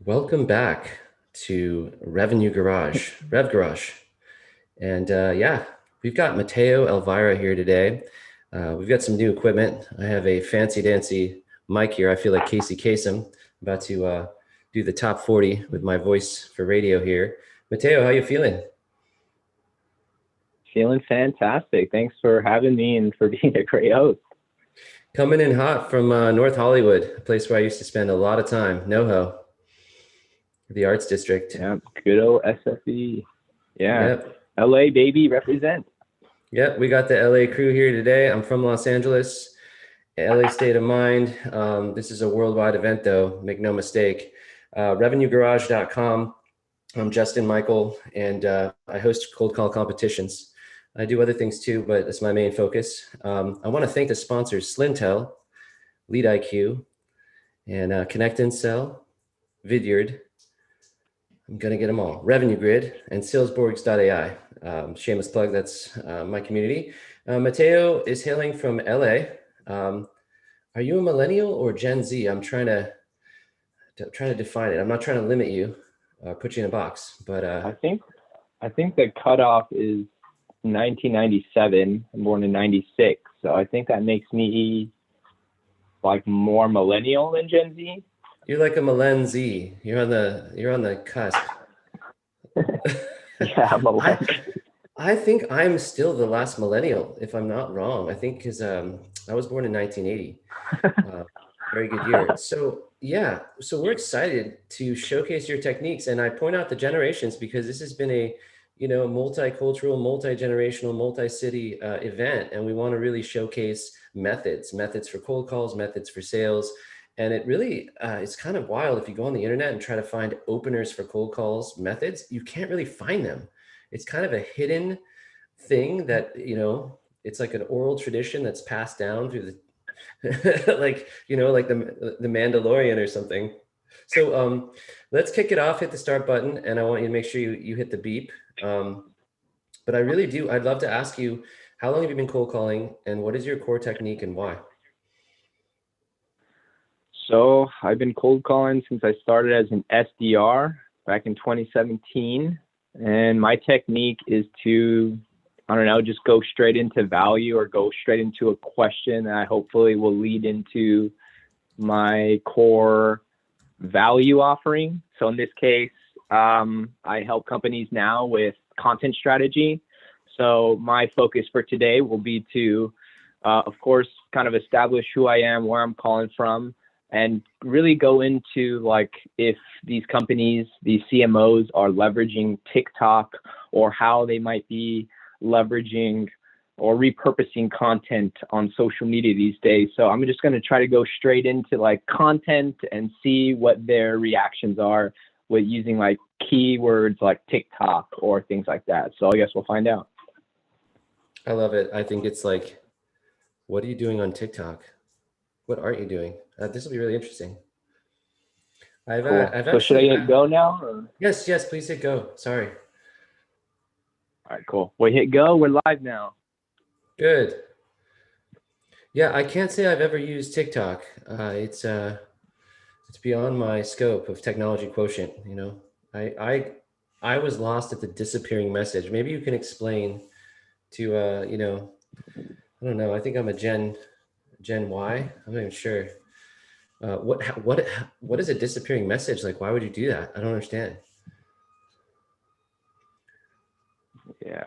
Welcome back to Revenue Garage, Rev Garage. And yeah, we've got Mateo, Elvira here today. We've got some new equipment. I have a fancy dancy mic here. I feel like Casey Kasem, about to do the top 40 with my voice for radio here. Mateo, how you feeling? Feeling fantastic. Thanks for having me and for being a great host. Coming in hot from North Hollywood, a place where I used to spend a lot of time, NoHo, the Arts District. Yeah, good old SFE. Yeah, Yep. LA baby represent. Yep, we got the LA crew here today. I'm from Los Angeles. LA State of Mind. This is a worldwide event, though, make no mistake. RevenueGarage.com. I'm Justin Michael, and I host cold call competitions. I do other things too, but that's my main focus. I want to thank the sponsors Slintel, Lead IQ, and Connect and Sell, Vidyard. I'm going to get them all. Revenue Grid and Salesborgs.ai. Shameless plug, that's my community. Mateo is hailing from LA. Are you a millennial or Gen Z? I'm trying to define it. I'm not trying to limit you, put you in a box, but I think the cutoff is 1997. I'm born in 96, so I think that makes me like more millennial than Gen Z. you're like a millenn Z. You're on the cusp. Yeah, I millennial. I think I'm still the last millennial, if I'm not wrong. I think because I was born in 1980. Uh, Very good year. So yeah, so we're excited to showcase your techniques, and I point out the generations because this has been a multicultural, multi-generational, multi-city event, and we want to really showcase methods for cold calls, methods for sales, and it really it's kind of wild if you go on the internet and try to find openers for cold calls methods, you can't really find them. It's kind of a hidden thing that it's like an oral tradition that's passed down through the like the Mandalorian or something. So let's kick it off. Hit the start button, and I want you to make sure you hit the beep. Um, but I really do. I'd love to ask you, how long have you been cold calling, and what is your core technique and why? So I've been cold calling since I started as an SDR back in 2017. And my technique is to, I don't know, just go straight into value or go straight into a question that I hopefully will lead into my core value offering. So in this case, I help companies now with content strategy. So my focus for today will be to, of course, kind of establish who I am, where I'm calling from, and really go into like if these companies, these CMOs are leveraging TikTok or how they might be leveraging or repurposing content on social media these days. So I'm just going to try to go straight into like content and see what their reactions are with using like keywords like TikTok or things like that. So I guess we'll find out. I love it. I think it's like, what are you doing on TikTok? What aren't you doing? This will be really interesting. Cool. I've So should I actually hit go now? Or? yes, please hit go. Sorry. All right, cool. We hit go. We're live now. Good. Yeah, I can't say I've ever used TikTok. It's beyond my scope of technology quotient. I was lost at the disappearing message. Maybe you can explain to I don't know. I think I'm a Gen Y. I'm not even sure. What is a disappearing message? Like, why would you do that? I don't understand. Yeah.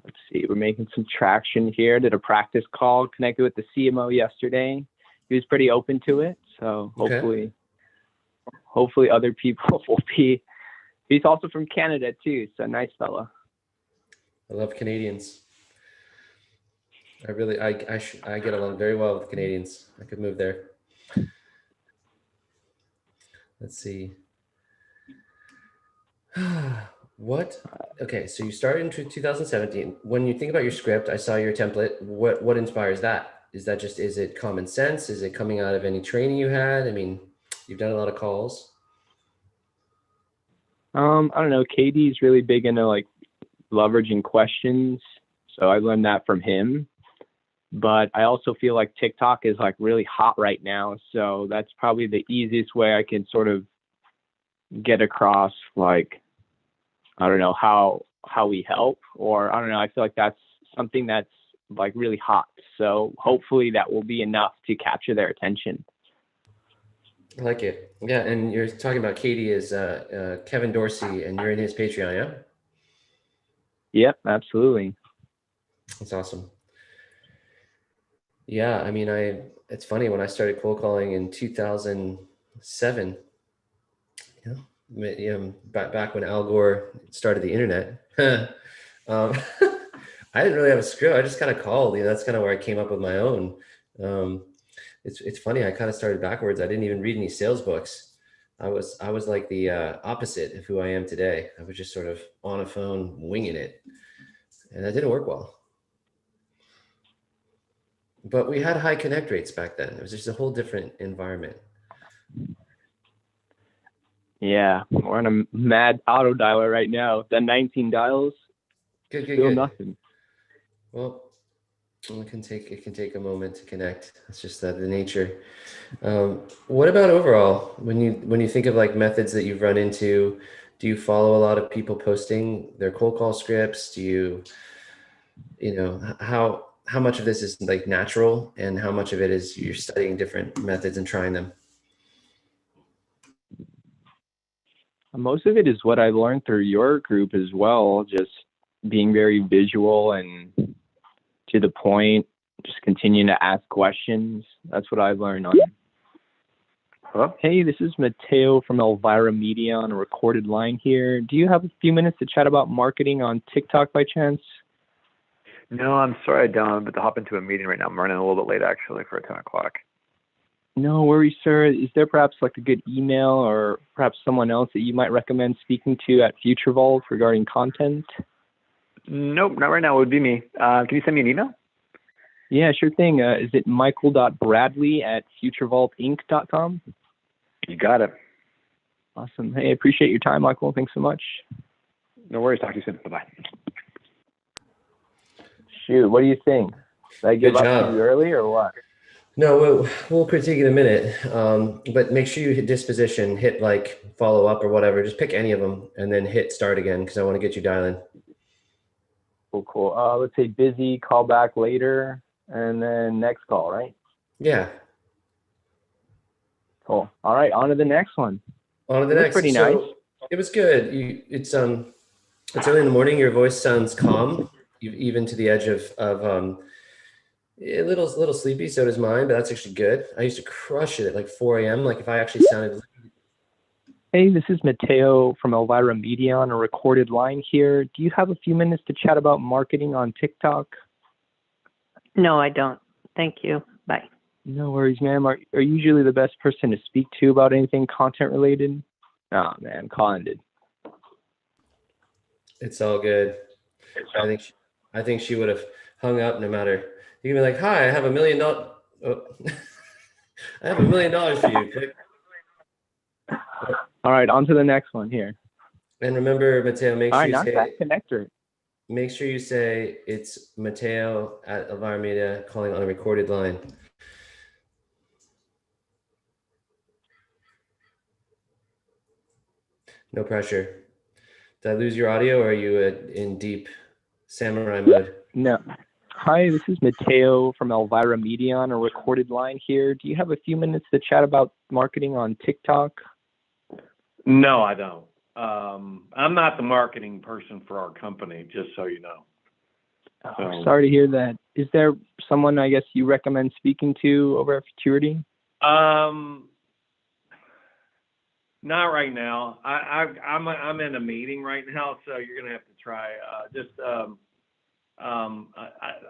Let's see. We're making some traction here. Did a practice call, connected with the CMO yesterday. He was pretty open to it. So Okay. hopefully other people will be. He's also from Canada too. So nice fella. I love Canadians. I really I get along very well with Canadians. I could move there. Let's see. What? Okay, so you started in 2017. When you think about your script, I saw your template. What inspires that? Is it common sense? Is it coming out of any training you had? I mean, you've done a lot of calls. I don't know. KD's really big into like leveraging questions. So I learned that from him. But I also feel like TikTok is like really hot right now. So that's probably the easiest way I can sort of get across, like, I don't know, how we help, or I don't know, I feel like that's something that's like really hot. So hopefully that will be enough to capture their attention. I like it. Yeah, and you're talking about Katie is Kevin Dorsey, and you're in his Patreon, yeah? Yep, absolutely. That's awesome. Yeah, I mean, it's funny when I started cold calling in 2007, back when Al Gore started the internet. um, I didn't really have a script. I just kind of called. That's kind of where I came up with my own. Um, it's funny. I kind of started backwards. I didn't even read any sales books. I was like the opposite of who I am today. I was just sort of on a phone winging it, and that didn't work well. But we had high connect rates back then. It was just a whole different environment. Yeah, we're on a mad auto dialer right now. The 19 dials, Good, still nothing. Well, it can take a moment to connect. It's just the nature. What about overall? When you think of like methods that you've run into, do you follow a lot of people posting their cold call scripts? Do how much of this is like natural, and how much of it is you're studying different methods and trying them? Most of it is what I learned through your group as well, just being very visual and to the point, just continuing to ask questions. That's what I've learned on. Hello? Hey, this is Mateo from Elvira Media on a recorded line here. Do you have a few minutes to chat about marketing on TikTok by chance? No, I'm sorry I don't, but to hop into a meeting right now. I'm running a little bit late actually for 10 o'clock. No worries, sir. Is there perhaps like a good email or perhaps someone else that you might recommend speaking to at FutureVault regarding content? Nope, not right now. It would be me. Can you send me an email? Yeah, sure thing. Is it michael.bradley@futurevaultinc.com? You got it. Awesome. Hey, I appreciate your time, Michael. Thanks so much. No worries. Talk to you soon. Bye-bye. Shoot, what do you think? Did I give Good up job. too early or what? No, we'll critique in a minute. But make sure you hit disposition, hit like follow up or whatever. Just pick any of them and then hit start again, because I want to get you dialing. Cool. Let's say busy, call back later, and then next call, right? Yeah. Cool. All right, on to the next one. On to the next. Pretty So nice. it was good. It's early in the morning. Your voice sounds calm, even to the edge of a little sleepy. So does mine, but that's actually good. I used to crush it at like 4 a.m. Like if I actually sounded. Hey, this is Mateo from Elvira Media on a recorded line here. Do you have a few minutes to chat about marketing on TikTok? No, I don't. Thank you. Bye. No worries, ma'am. Are you usually the best person to speak to about anything content related? Oh, man, Colin did. It's all good. I think she would have hung up no matter. You can be like, "Hi, I have $1 million. Oh. I have $1 million for you." Click. All right, on to the next one here. And remember, Mateo, make sure you say that connector. Make sure you say it's Mateo at Elvira Media calling on a recorded line. No pressure. Did I lose your audio, or are you in deep samurai mode? No. Hi, this is Mateo from Elvira Media on a recorded line here. Do you have a few minutes to chat about marketing on TikTok? No, I don't. I'm not the marketing person for our company, just so you know. Oh, sorry to hear that. Is there someone, I guess, you recommend speaking to over at Futurity? Not right now. I'm in a meeting right now, so you're gonna have to try.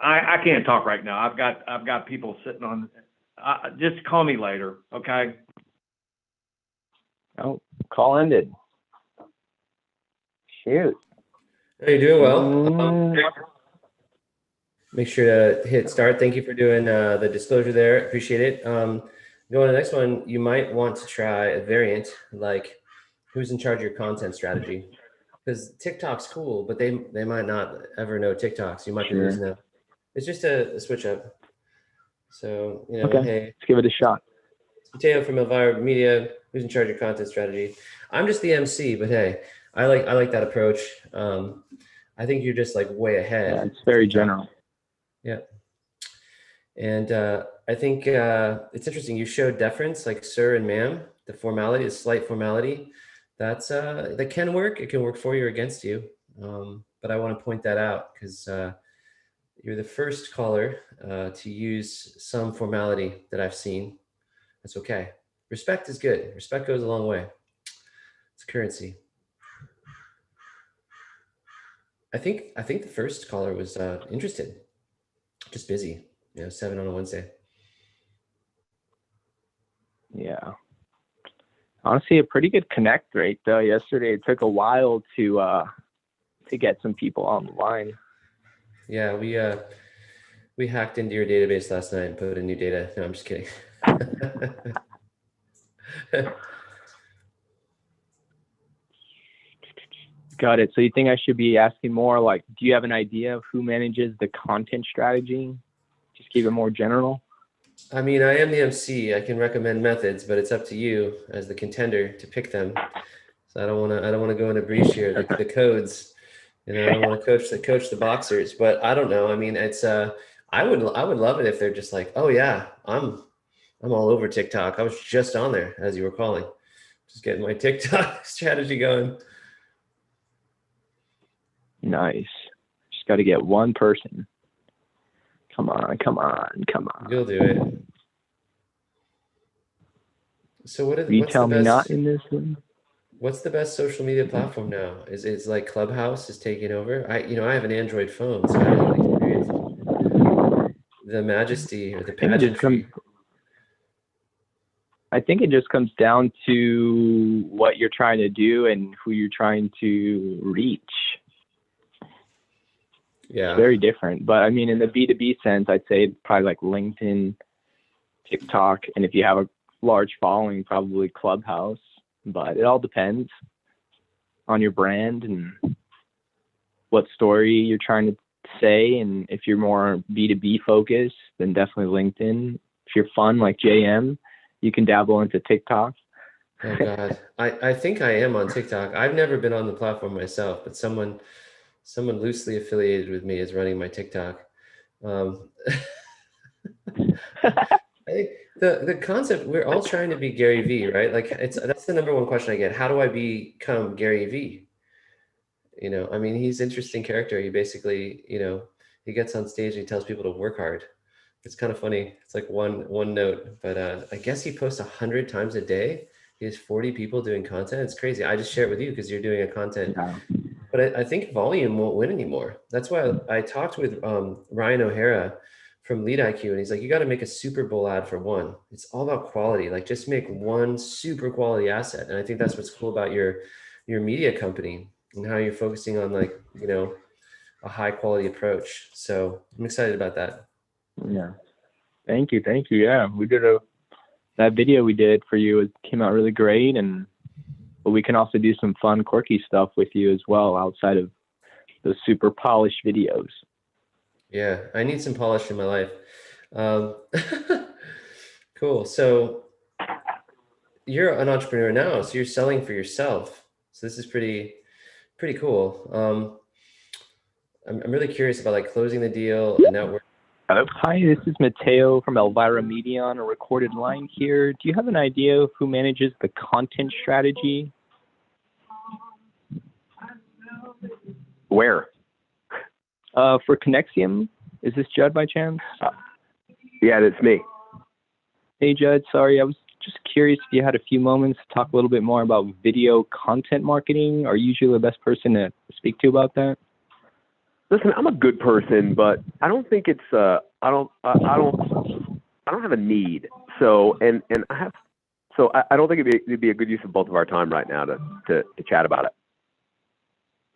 I can't talk right now. I've got people sitting on. Just call me later, okay? Oh, call ended. Shoot. Are you doing well? Make sure to hit start. Thank you for doing the disclosure there. Appreciate it. Going to the next one, you might want to try a variant like who's in charge of your content strategy, because TikTok's cool, but they might not ever know TikToks. You might be losing them. It's just a switch up. So, okay. Hey, let's give it a shot. Mateo from Elvira Media, who's in charge of content strategy. I'm just the MC, but hey, I like that approach. I think you're just like way ahead. Yeah, it's very general. Yeah. And I think it's interesting. You showed deference, like sir and ma'am, the formality, the slight formality. That can work. It can work for you or against you. But I want to point that out because you're the first caller to use some formality that I've seen. That's okay. Respect is good. Respect goes a long way. It's currency. I think the first caller was interested, just busy. 7 on a Wednesday. Yeah. Honestly, a pretty good connect rate though. Yesterday, it took a while to get some people on the line. Yeah, we hacked into your database last night and put in new data. No, I'm just kidding. Got it. So you think I should be asking more like, do you have an idea of who manages the content strategy? Just keep it more general. I mean, I am the MC. I can recommend methods, but it's up to you as the contender to pick them. So I don't want to go into breach here. The codes, I don't want to coach the boxers, but I don't know. I mean, it's I would love it if they're just like, oh yeah, I'm all over TikTok. I was just on there as you were calling, just getting my TikTok strategy going. Nice. Just got to get one person. Come on. You'll do it. So you tell me not in this one? What's the best social media platform now? Is like Clubhouse is taking over? I have an Android phone, so I don't experience the majesty or the pageantry. I think it just comes down to what you're trying to do and who you're trying to reach. Yeah. It's very different. But I mean, in the B2B sense, I'd say probably like LinkedIn, TikTok, and if you have a large following, probably Clubhouse. But it all depends on your brand and what story you're trying to say. And if you're more B2B focused, then definitely LinkedIn. If you're fun like JM, you can dabble into TikTok. Oh God, I think I am on TikTok. I've never been on the platform myself, but someone loosely affiliated with me is running my TikTok. I think the concept, we're all trying to be Gary V, right? Like that's the number one question I get. How do I become Gary V? I mean, he's an interesting character. He basically, he gets on stage and he tells people to work hard. It's kind of funny. It's like one note, but I guess he posts 100 times a day. He has 40 people doing content. It's crazy. I just share it with you because you're doing a content. Yeah. But I think volume won't win anymore. That's why I talked with Ryan O'Hara from Lead IQ, and he's like, you got to make a Superbowl ad for one. It's all about quality. Like just make one super quality asset. And I think that's what's cool about your media company and how you're focusing on like, a high quality approach. So I'm excited about that. Yeah. Thank you. Yeah. We did that video we did for you. It came out really great. But we can also do some fun, quirky stuff with you as well outside of the super polished videos. Yeah, I need some polish in my life. Cool. So you're an entrepreneur now, so you're selling for yourself. So this is pretty cool. I'm really curious about like closing the deal and network. Hello. Hi, this is Mateo from Elvira Media on a recorded line here. Do you have an idea of who manages the content strategy? Where? For Connexium. Is this Judd by chance? Yeah, that's me. Hey, Judd. Sorry, I was just curious if you had a few moments to talk a little bit more about video content marketing. Are you usually the best person to speak to about that? Listen, I'm a good person, but I don't think it's I don't have a need. So I don't think it'd be a good use of both of our time right now to chat about it.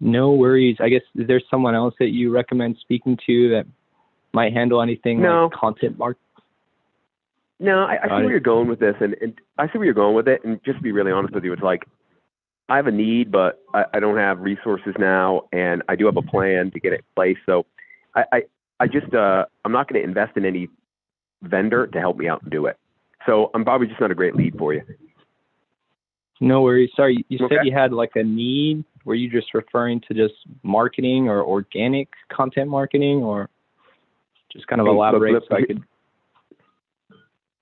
No worries. I guess is there someone else that you recommend speaking to that might handle anything like content marketing? No, I see where you're going with this, and I see where you're going with it. And just to be really honest with you, it's like I have a need, but I don't have resources now, and I do have a plan to get it in place. So I just I'm not going to invest in any vendor to help me out and do it. So I'm probably just not a great lead for you. No worries. Sorry, you Okay. said you had like a need. Were you just referring to just marketing or organic content marketing, or just kind of Hey, elaborate look, so I could?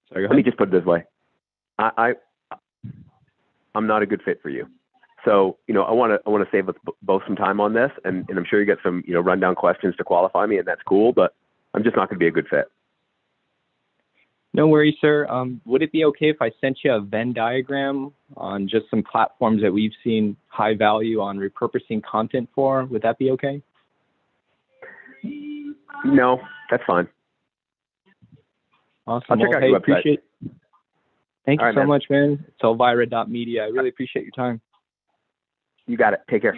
Sorry, go Let me ahead. just put it this way. I'm not a good fit for you. So, I want to save us both some time on this, and I'm sure you got some, rundown questions to qualify me, and that's cool, but I'm just not going to be a good fit. No worries, sir. Would it be okay if I sent you a Venn diagram on just some platforms that we've seen high value on repurposing content for? Would that be okay? No, that's fine. Awesome. I'll check Well, out hey, your website. appreciate. Thank you All right, so man. much, man. It's Elvira.media. I really appreciate your time. You got it. Take care.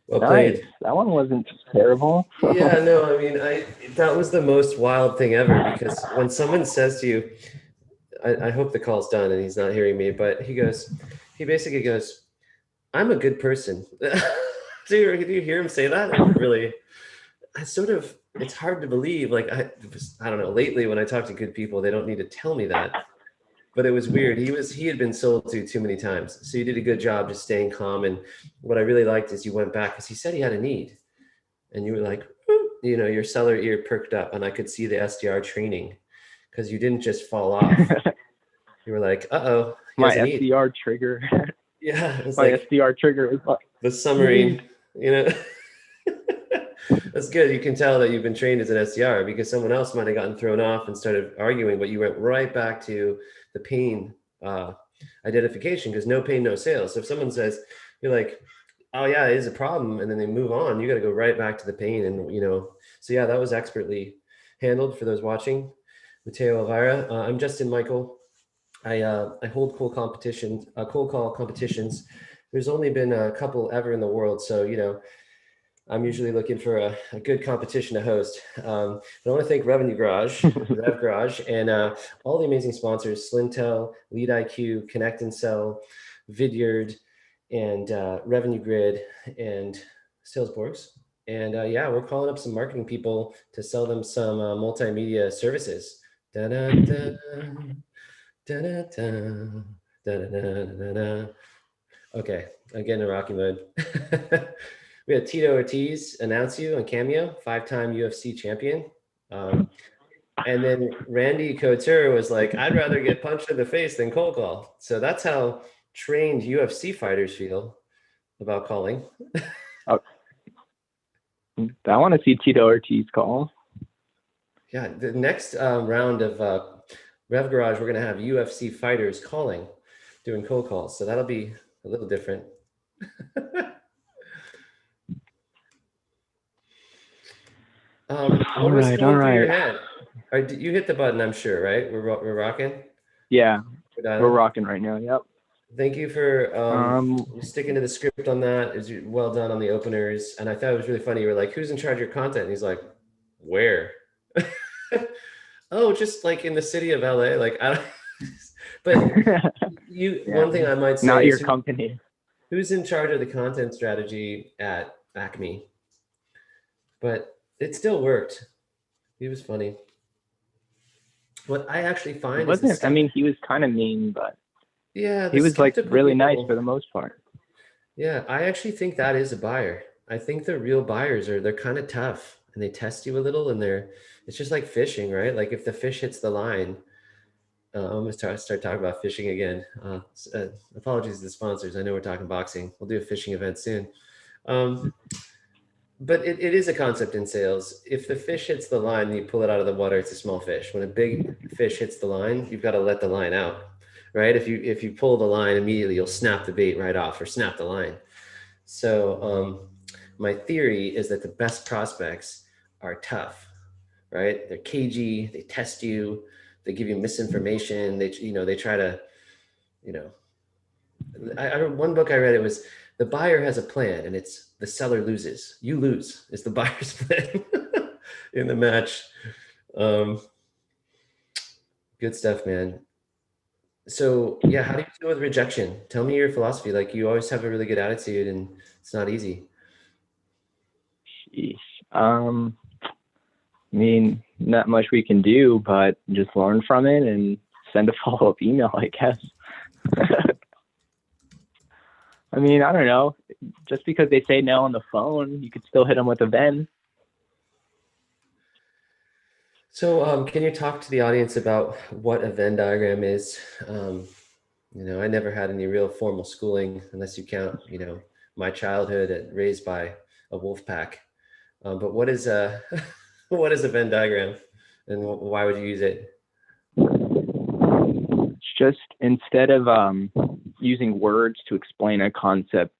Well Nice. played. That one wasn't terrible. Yeah, no, I mean, that was the most wild thing ever, because when someone says to you, I hope the call's done and he's not hearing me, but he basically goes, I'm a good person. Do you hear him say that? It really, it's hard to believe. Like, I don't know, lately when I talk to good people, they don't need to tell me that. But it was weird. He had been sold to too many times. So you did a good job just staying calm. And what I really liked is you went back, because he said he had a need. And you were like, your seller ear perked up, and I could see the SDR training, because you didn't just fall off. You were like, uh-oh, he My has a need. SDR trigger. Yeah, it's My like SDR trigger is the submarine, That's good. You can tell that you've been trained as an SDR, because someone else might have gotten thrown off and started arguing, but you went right back to the pain identification, because no pain, no sales. So if someone says, you're like, oh yeah, it is a problem, and then they move on, you got to go right back to the pain. And so yeah, that was expertly handled for those watching. Mateo, Elvira. I'm Justin Michael. I hold cold call competitions. There's only been a couple ever in the world, so I'm usually looking for a good competition to host. But I want to thank Revenue Garage, Rev Garage, and all the amazing sponsors: Slintel, Lead IQ, Connect and Sell, Vidyard, and Revenue Grid, and Salesforce. And yeah, we're calling up some marketing people to sell them some multimedia services. Da-da-da, da-da-da, da-da-da-da-da. Okay, I'm getting in Rocky mode. We had Tito Ortiz announce you on Cameo, 5-time UFC champion. And then Randy Couture was like, I'd rather get punched in the face than cold call. So that's how trained UFC fighters feel about calling. I want to see Tito Ortiz call. Yeah, the next round of Rev Garage, we're going to have UFC fighters doing cold calls. So that'll be a little different. All What was right, going all through your right. head? You hit the button, I'm sure, right? We're rocking. Yeah, We're we're dialing. rocking right now. Yep. Thank you for sticking to the script on that. Is well done on the openers, and I thought it was really funny. You were like, "Who's in charge of your content?" And he's like, "Where?" Oh, just like in the city of LA. Like I don't. But one thing I might say not is your company. who's in charge of the content strategy at Acme? But it still worked. He was funny. What I actually It find is wasn't. I mean, he was kind of mean, but yeah, the he was like skeptical really nice people. for the most part. Yeah, I actually think that is a buyer. I think the real buyers they're kind of tough, and they test you a little, and it's just like fishing, right? Like if the fish hits the line, I'm gonna start talking about fishing again. Apologies to the sponsors. I know we're talking boxing. We'll do a fishing event soon. But it is a concept in sales. If the fish hits the line and you pull it out of the water, it's a small fish. When a big fish hits the line, you've got to let the line out, right? If you pull the line immediately, you'll snap the bait right off or snap the line. So my theory is that the best prospects are tough, right? They're cagey. They test you. They give you misinformation. They try to, one book I read, it was the buyer has a plan and it's the seller loses. You lose is the buyer's plan in the match. Good stuff, man. So yeah, how do you deal with rejection? Tell me your philosophy. Like you always have a really good attitude and it's not easy. Jeez. I mean, not much we can do, but just learn from it and send a follow-up email, I guess. I mean, I don't know. Just because they say no on the phone, you could still hit them with a Venn. So, can you talk to the audience about what a Venn diagram is? I never had any real formal schooling, unless you count, my childhood raised by a wolf pack. But what is a what is a Venn diagram, and why would you use it? It's just instead of using words to explain a concept,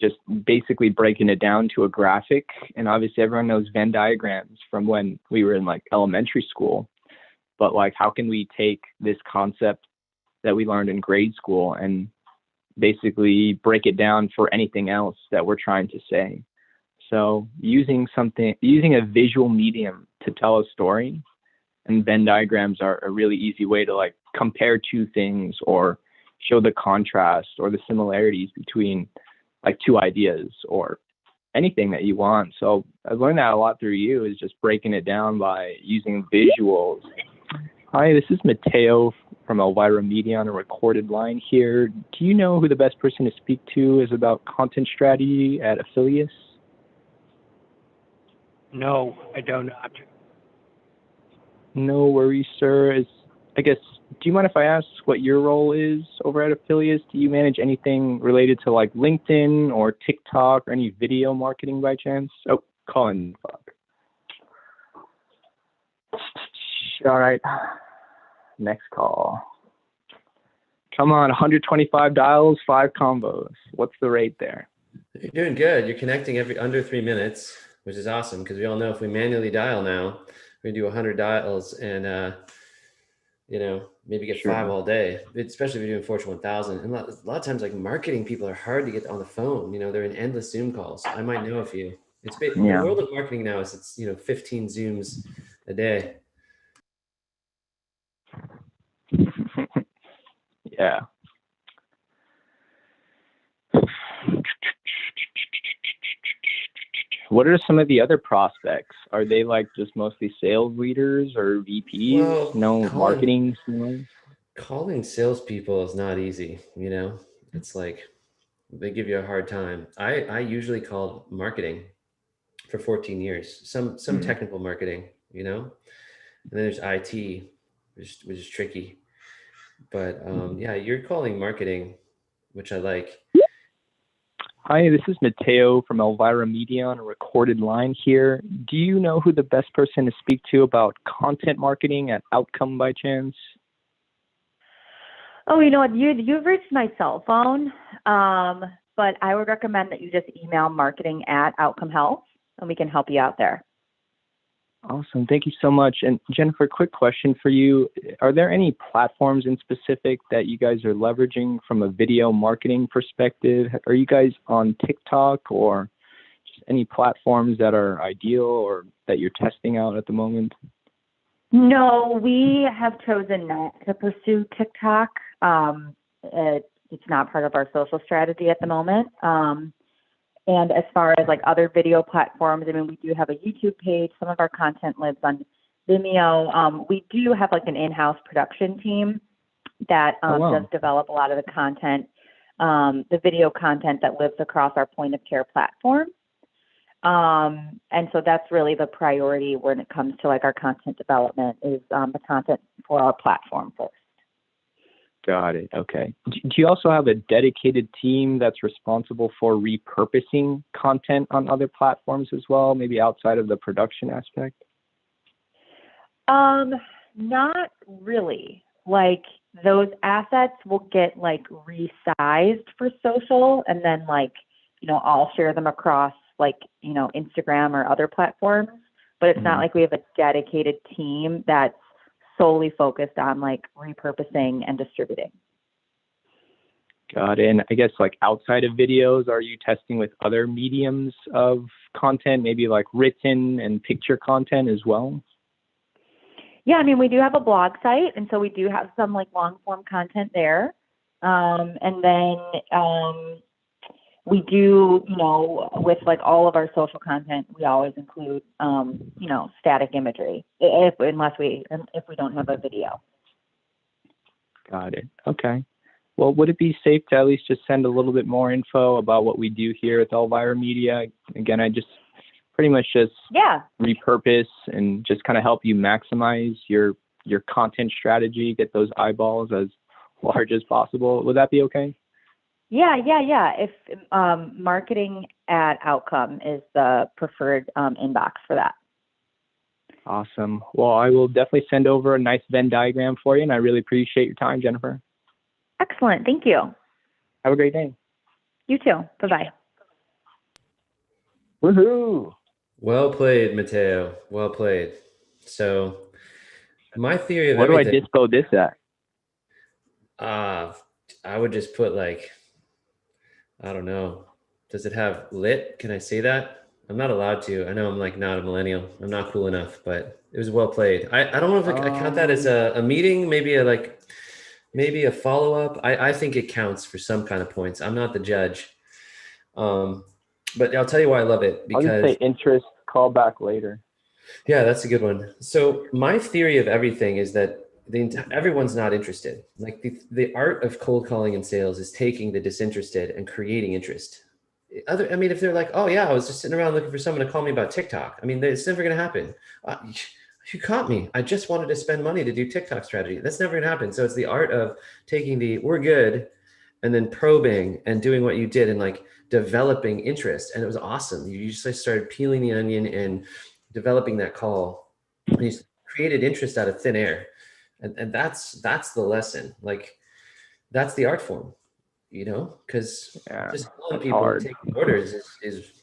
just basically breaking it down to a graphic. And obviously everyone knows Venn diagrams from when we were in like elementary school. But like, how can we take this concept that we learned in grade school and basically break it down for anything else that we're trying to say? So using a visual medium to tell a story, and Venn diagrams are a really easy way to like compare two things or show the contrast or the similarities between like two ideas or anything that you want. So I've learned that a lot through you, is just breaking it down by using visuals. Hi, this is Mateo from Elvira Media on a recorded line here. Do you know who the best person to speak to is about content strategy at Affiliates? No, I do not. No worries, sir. I guess, do you mind if I ask what your role is over at Affiliates? Do you manage anything related to like LinkedIn or TikTok or any video marketing by chance? Oh, Colin, fuck. All right. Next call. Come on, 125 dials, 5 combos. What's the rate there? You're doing good. You're connecting every under 3 minutes, which is awesome, because we all know if we manually dial now, we do 100 dials and maybe get Sure. 5 all day, especially if you're doing Fortune 1000. And a lot of times, like, marketing people are hard to get on the phone. They're in endless Zoom calls. I might know a few. The world of marketing now is 15 Zooms a day. Yeah. What are some of the other prospects? Are they like just mostly sales leaders or VPs? Well, No marketing? Calling salespeople is not easy. It's like they give you a hard time. I usually called marketing for 14 years, some technical marketing, and then there's IT, which is tricky. But yeah, you're calling marketing, which I like. Hi, this is Mateo from Elvira Media on a recorded line here. Do you know who the best person to speak to about content marketing at Outcome by chance? Oh, you know what? You've reached my cell phone, but I would recommend that you just email marketing@Outcome Health, and we can help you out there. Awesome. Thank you so much. And Jennifer, quick question for you. Are there any platforms in specific that you guys are leveraging from a video marketing perspective? Are you guys on TikTok or just any platforms that are ideal or that you're testing out at the moment? No, we have chosen not to pursue TikTok. It's not part of our social strategy at the moment. And as far as like other video platforms, I mean, we do have a YouTube page. Some of our content lives on Vimeo. We do have like an in-house production team that does develop a lot of the content, the video content that lives across our point of care platform. And so that's really the priority when it comes to like our content development is the content for our platform first. Got it. Okay. Do you also have a dedicated team that's responsible for repurposing content on other platforms as well, maybe outside of the production aspect? Not really. Like those assets will get like resized for social and then like, I'll share them across like, Instagram or other platforms, but it's not like we have a dedicated team that's solely focused on like repurposing and distributing. Got it. And I guess like outside of videos, are you testing with other mediums of content, maybe like written and picture content as well? Yeah, I mean, we do have a blog site, and so we do have some like long form content there. And then we do, with like all of our social content, we always include, static imagery if we don't have a video. Got it. Okay. Well, would it be safe to at least just send a little bit more info about what we do here at Elvira Media? Again, I just pretty much just repurpose and just kind of help you maximize your content strategy, get those eyeballs as large as possible. Would that be okay? Yeah. If marketing at Outcome is the preferred inbox for that. Awesome. Well, I will definitely send over a nice Venn diagram for you, and I really appreciate your time, Jennifer. Excellent. Thank you. Have a great day. You too. Bye-bye. Woohoo! Well played, Mateo. Well played. So my theory of What do I everything. dispo this at? I would just put like, I don't know. Does it have lit? Can I say that? I'm not allowed to. I know I'm like not a millennial. I'm not cool enough, but it was well played. I don't know if I count that as a meeting, maybe a follow-up. I think it counts for some kind of points. I'm not the judge. But I'll tell you why I love it, because I'll just say interest, call back later. Yeah, that's a good one. So my theory of everything is that everyone's not interested. Like the art of cold calling and sales is taking the disinterested and creating interest. If they're like, oh yeah, I was just sitting around looking for someone to call me about TikTok. It's never going to happen. You caught me. I just wanted to spend money to do TikTok strategy. That's never going to happen. So it's the art of taking we're good, and then probing and doing what you did and like developing interest. And it was awesome. You just started peeling the onion and developing that call. And you created interest out of thin air. And that's the lesson. Like that's the art form. Because just calling people and taking orders is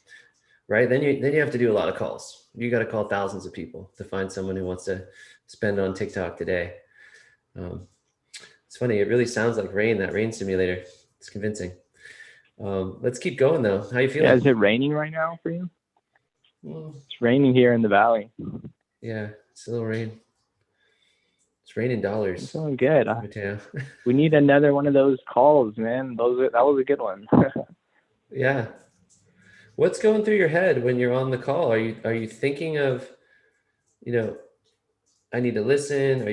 right. Then you have to do a lot of calls. You got to call thousands of people to find someone who wants to spend on TikTok today. It's funny. It really sounds like rain, that rain simulator. It's convincing. Let's keep going though. How you feeling? Yeah, is it raining right now for you? Well, it's raining here in the valley. Yeah, it's a little rain. It's raining dollars. It's going good. Mateo. We need another one of those calls, man. That was a good one. Yeah. What's going through your head when you're on the call? Are you thinking of, I need to listen?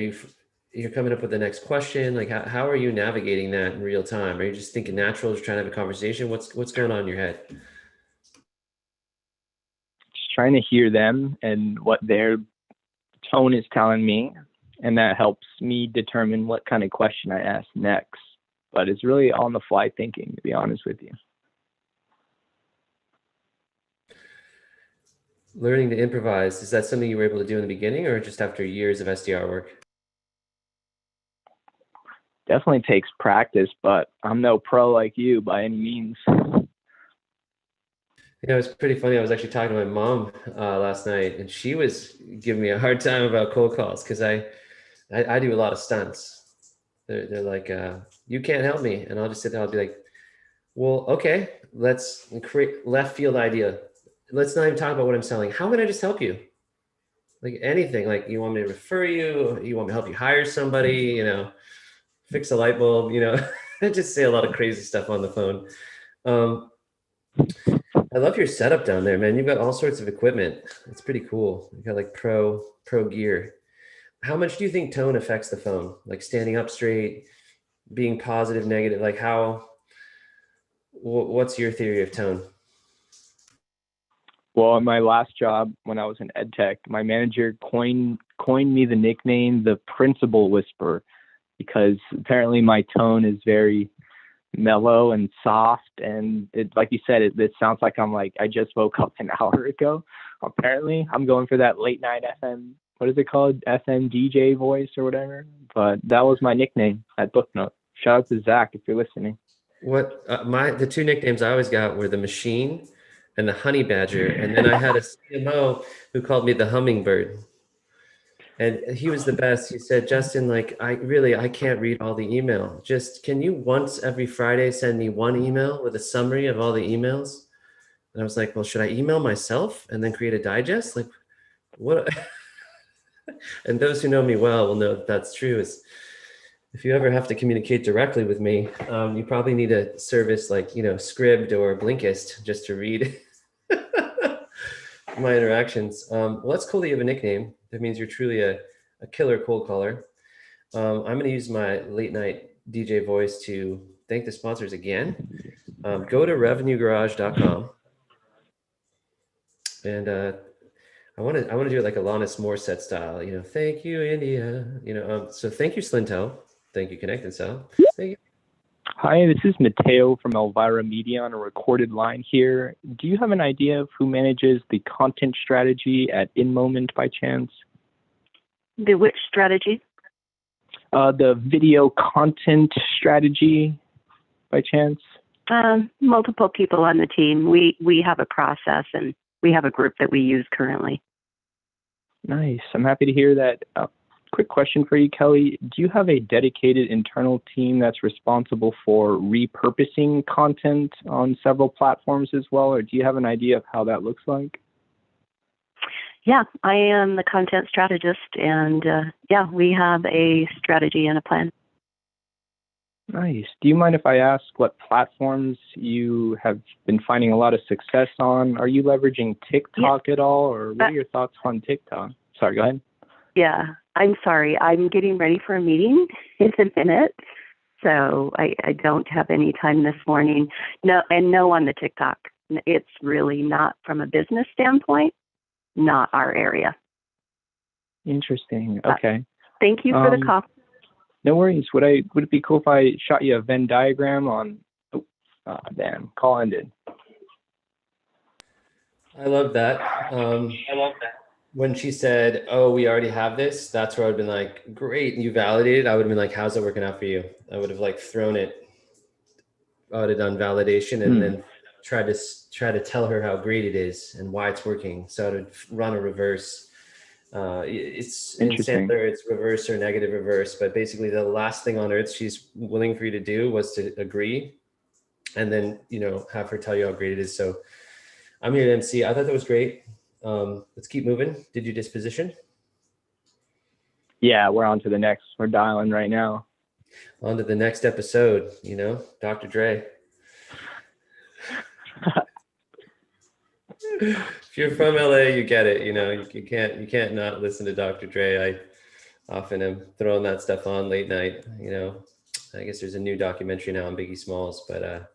You're coming up with the next question? Like how are you navigating that in real time? Are you just thinking natural, just trying to have a conversation? What's going on in your head? Just trying to hear them and what their tone is telling me. And that helps me determine what kind of question I ask next. But it's really on the fly thinking, to be honest with you. Learning to improvise, is that something you were able to do in the beginning or just after years of SDR work? Definitely takes practice, but I'm no pro like you by any means. It was pretty funny. I was actually talking to my mom last night, and she was giving me a hard time about cold calls because I do a lot of stunts. They're like, you can't help me. And I'll just sit there. I'll be like, well, okay, let's create left field idea. Let's not even talk about what I'm selling. How can I just help you? Like anything, like you want me to refer you, you want me to help you hire somebody, fix a light bulb, I just say a lot of crazy stuff on the phone. I love your setup down there, man. You've got all sorts of equipment. It's pretty cool. You got like pro gear. How much do you think tone affects the phone? Like standing up straight, being positive, negative, like what's your theory of tone? Well, in my last job, when I was in ed tech, my manager coined me the nickname, the principal whisperer, because apparently my tone is very mellow and soft. And it, like you said, it sounds like I just woke up an hour ago. Apparently I'm going for that late night FM. What is it called? FM DJ voice or whatever. But that was my nickname at Booknote. Shout out to Zach if you're listening. What the two nicknames I always got were the Machine and the Honey Badger, and then I had a CMO who called me the Hummingbird, and he was the best. He said, Justin, like I can't read all the email. Just can you once every Friday send me one email with a summary of all the emails? And I was like, well, should I email myself and then create a digest? Like what? And those who know me well will know that that's true. if you ever have to communicate directly with me, you probably need a service like, Scribd or Blinkist just to read my interactions. Well, that's cool that you have a nickname. That means you're truly a killer cold caller. I'm going to use my late night DJ voice to thank the sponsors again. Go to revenuegarage.com, and I want to do it like Alanis Morissette style. Thank you, India. So thank you, Slintel. Thank you, Connect and Sell. Thank you. Hi, this is Mateo from Elvira Media on a recorded line here. Do you have an idea of who manages the content strategy at InMoment by chance? The which strategy? The video content strategy by chance? Multiple people on the team. We have a process and we have a group that we use currently. Nice. I'm happy to hear that. Quick question for you, Kelly. Do you have a dedicated internal team that's responsible for repurposing content on several platforms as well, or do you have an idea of how that looks like? Yeah, I am the content strategist, and we have a strategy and a plan. Nice. Do you mind if I ask what platforms you have been finding a lot of success on? Are you leveraging TikTok at all, or what are your thoughts on TikTok? Sorry, go ahead. Yeah, I'm sorry. I'm getting ready for a meeting in a minute, so I don't have any time this morning. No on the TikTok. It's really not, from a business standpoint, not our area. Interesting. Okay. Thank you for the call. No worries. Would it be cool if I shot you a Venn diagram on? Damn, call ended. I love that. When she said, "Oh, we already have this," that's where I'd been like, "Great, you validated." I would have been like, "How's it working out for you?" I would have like thrown it. I would have done validation and then try to tell her how great it is and why it's working. So I would run a reverse. It's in Sandler, it's reverse or negative reverse, but basically the last thing on earth she's willing for you to do was to agree, and then have her tell you how great it is. So I'm here to MC. I thought that was great. Let's keep moving. Did you disposition? Yeah, we're on to the next. We're dialing right now. On to the next episode. Dr. Dre. If you're from LA, you get it. You can't not listen to Dr. Dre. I often am throwing that stuff on late night. I guess there's a new documentary now on Biggie Smalls, but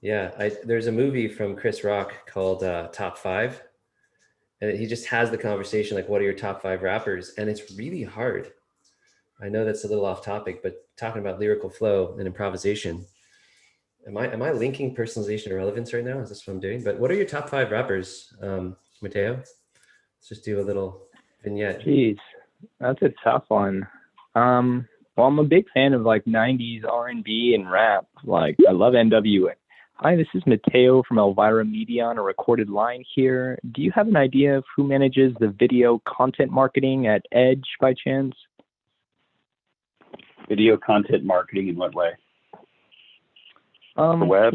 there's a movie from Chris Rock called Top 5, and he just has the conversation like, what are your top 5 rappers? And it's really hard. I know that's a little off topic, but talking about lyrical flow and improvisation. Am I linking personalization to relevance right now? Is this what I'm doing? But what are your top 5 rappers, Mateo? Let's just do a little vignette. Jeez, that's a tough one. Well, I'm a big fan of like 90s R&B and rap. Like, I love NWA. Hi, this is Mateo from Elvira Media on a recorded line here. Do you have an idea of who manages the video content marketing at Edge by chance? Video content marketing in what way? The web?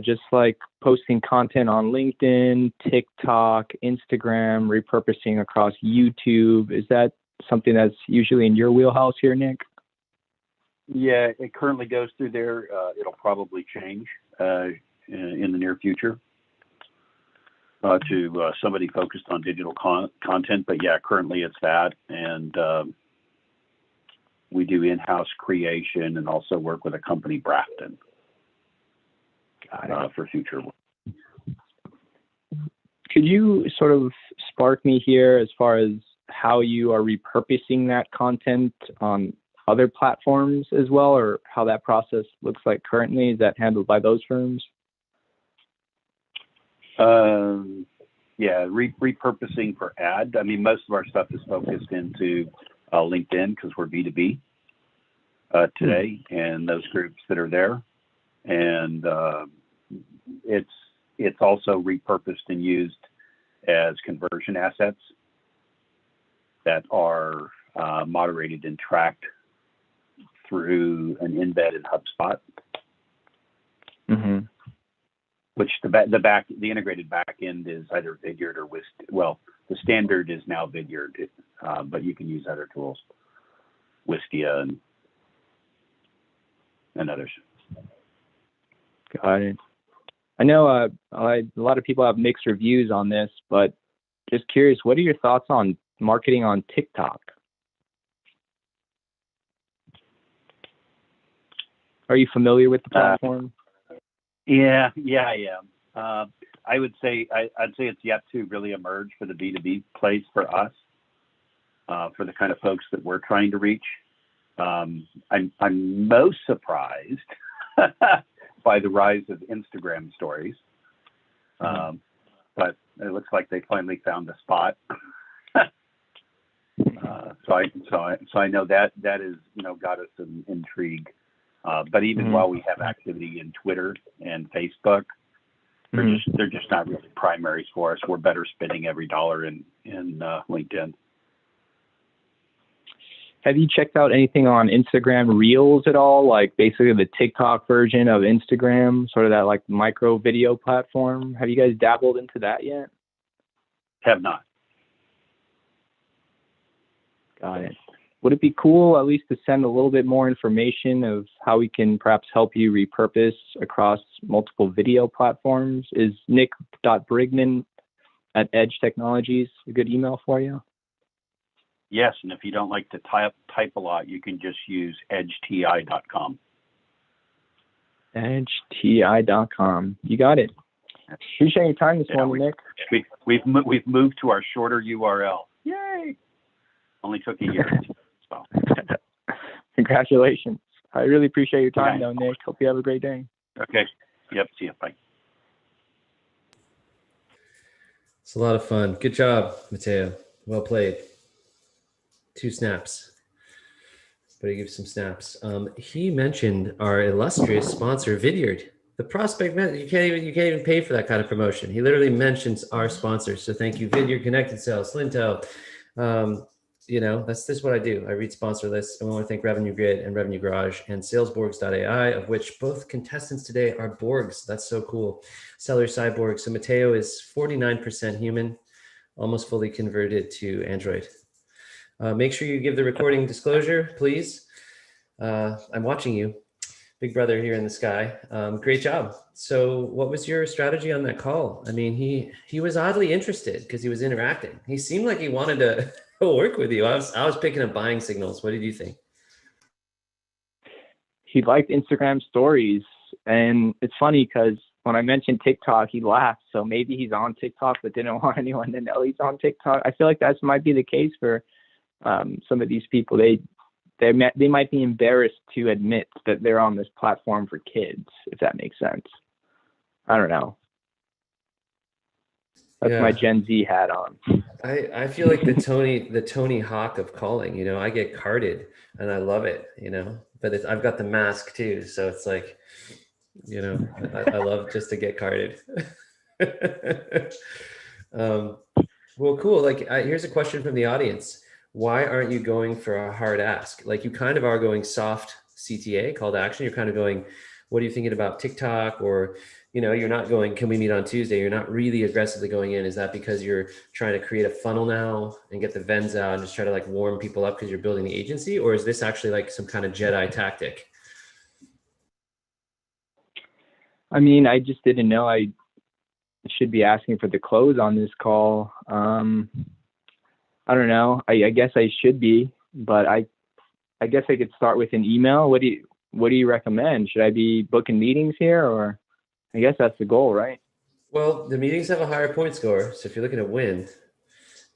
Just like posting content on LinkedIn, TikTok, Instagram, repurposing across YouTube. Is that something that's usually in your wheelhouse here, Nick? Yeah, it currently goes through there. It'll probably change in the near future to somebody focused on digital content. But yeah, currently it's that. And we do in-house creation and also work with a company, Brafton, for future work. Could you sort of spark me here as far as how you are repurposing that content on other platforms as well, or how that process looks like currently? Is that handled by those firms? Repurposing for ad. I mean, most of our stuff is focused into LinkedIn because we're B2B today, and those groups that are there. And it's also repurposed and used as conversion assets that are moderated and tracked through an embed in HubSpot, which the integrated back end is either Vidyard or the standard is now Vidyard, but you can use other tools. Wistia and others. Got it. I know a lot of people have mixed reviews on this, but just curious, what are your thoughts on marketing on TikTok? Are you familiar with the platform? Yeah, I am. I would say I'd say it's yet to really emerge for the B2B place for us, for the kind of folks that we're trying to reach. I'm most surprised by the rise of Instagram stories, but it looks like they finally found the spot. So I know that is got us some intrigue. But even while we have activity in Twitter and Facebook, they're just not really primaries for us. We're better spending every dollar in LinkedIn. Have you checked out anything on Instagram Reels at all? Like basically the TikTok version of Instagram, sort of that like micro video platform. Have you guys dabbled into that yet? Have not. Got it. Would it be cool at least to send a little bit more information of how we can perhaps help you repurpose across multiple video platforms? Is nick.brigman@Edge Technologies a good email for you? Yes, and if you don't like to type a lot, you can just use edgeti.com. edgeti.com. You got it. Appreciate your time this morning, Nick. We've moved to our shorter URL. Yay! Only took a year. So. Congratulations. I really appreciate your time, though, Nick. Hope you have a great day. Okay. Yep. See you. Bye. It's a lot of fun. Good job, Mateo. Well played. 2 snaps. But he gives some snaps. He mentioned our illustrious sponsor, Vidyard. The prospect, you can't even pay for that kind of promotion. He literally mentions our sponsors. So thank you, Vidyard, Connected Sales, Slintel. This is what I do. I read sponsor lists, and we want to thank Revenue Grid and Revenue Garage and Salesborgs.ai, of which both contestants today are Borgs. That's so cool. Seller Cyborg. So Mateo is 49% human, almost fully converted to Android. Make sure you give the recording disclosure, please. I'm watching you, big brother here in the sky. Great job. So what was your strategy on that call? I mean, he was oddly interested because he was interacting. He seemed like he wanted to work with you. I was picking up buying signals. What did you think? He liked Instagram stories. And it's funny because when I mentioned TikTok, he laughed. So maybe he's on TikTok, but didn't want anyone to know he's on TikTok. I feel like that might be the case for some of these people. They might be embarrassed to admit that they're on this platform for kids, if that makes sense. I don't know. That's my Gen Z hat on. I feel like the Tony Hawk of calling. I get carded and I love it. But I've got the mask too, so it's like, I love just to get carded. Well, cool. Like, here's a question from the audience. Why aren't you going for a hard ask? Like, you kind of are going soft CTA, call to action. You're kind of going, what are you thinking about TikTok? Or, you're not going, can we meet on Tuesday? You're not really aggressively going in. Is that because you're trying to create a funnel now and get the Vens out and just try to like warm people up because you're building the agency? Or is this actually like some kind of Jedi tactic? I mean, I just didn't know I should be asking for the close on this call. I don't know. I guess I should be, but I guess I could start with an email. What do you recommend? Should I be booking meetings here, or I guess that's the goal, right? Well, the meetings have a higher point score. So if you're looking to win,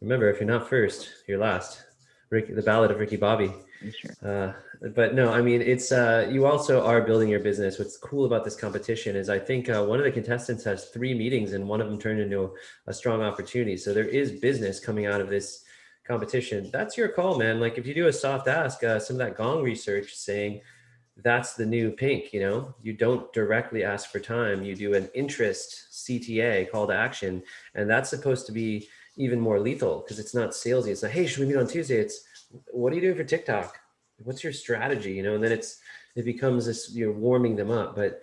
remember, if you're not first, you're last. The Ballad of Ricky Bobby. Sure. But no, I mean, it's you also are building your business. What's cool about this competition is I think one of the contestants has 3 meetings and one of them turned into a strong opportunity. So there is business coming out of this competition. That's your call, man. Like, if you do a soft ask, some of that Gong research saying that's the new pink, you don't directly ask for time. You do an interest CTA, call to action. And that's supposed to be even more lethal because it's not salesy. It's like, hey, should we meet on Tuesday? It's, what are you doing for TikTok? What's your strategy? And then it becomes this, you're warming them up. But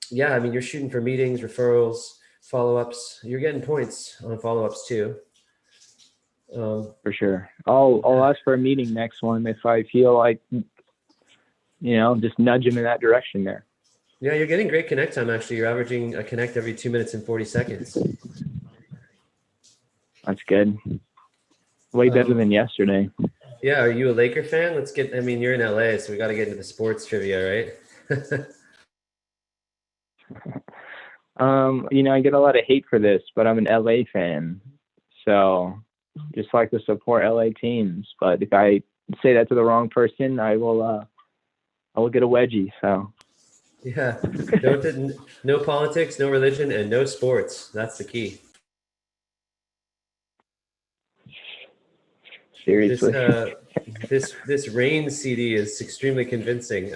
yeah, I mean, you're shooting for meetings, referrals, follow-ups. You're getting points on follow-ups too. For sure. I'll ask for a meeting next one if I feel like, just nudge him in that direction there. Yeah, you're getting great connect time, actually. You're averaging a connect every 2 minutes and 40 seconds. That's good. Way better than yesterday. Yeah, are you a Laker fan? You're in LA, so we got to get into the sports trivia, right? I get a lot of hate for this, but I'm an LA fan. So just like to support LA teams. But if I say that to the wrong person, I will get a wedgie. So Yeah, no politics, no religion, and no sports. That's the key. Seriously. This rain CD is extremely convincing.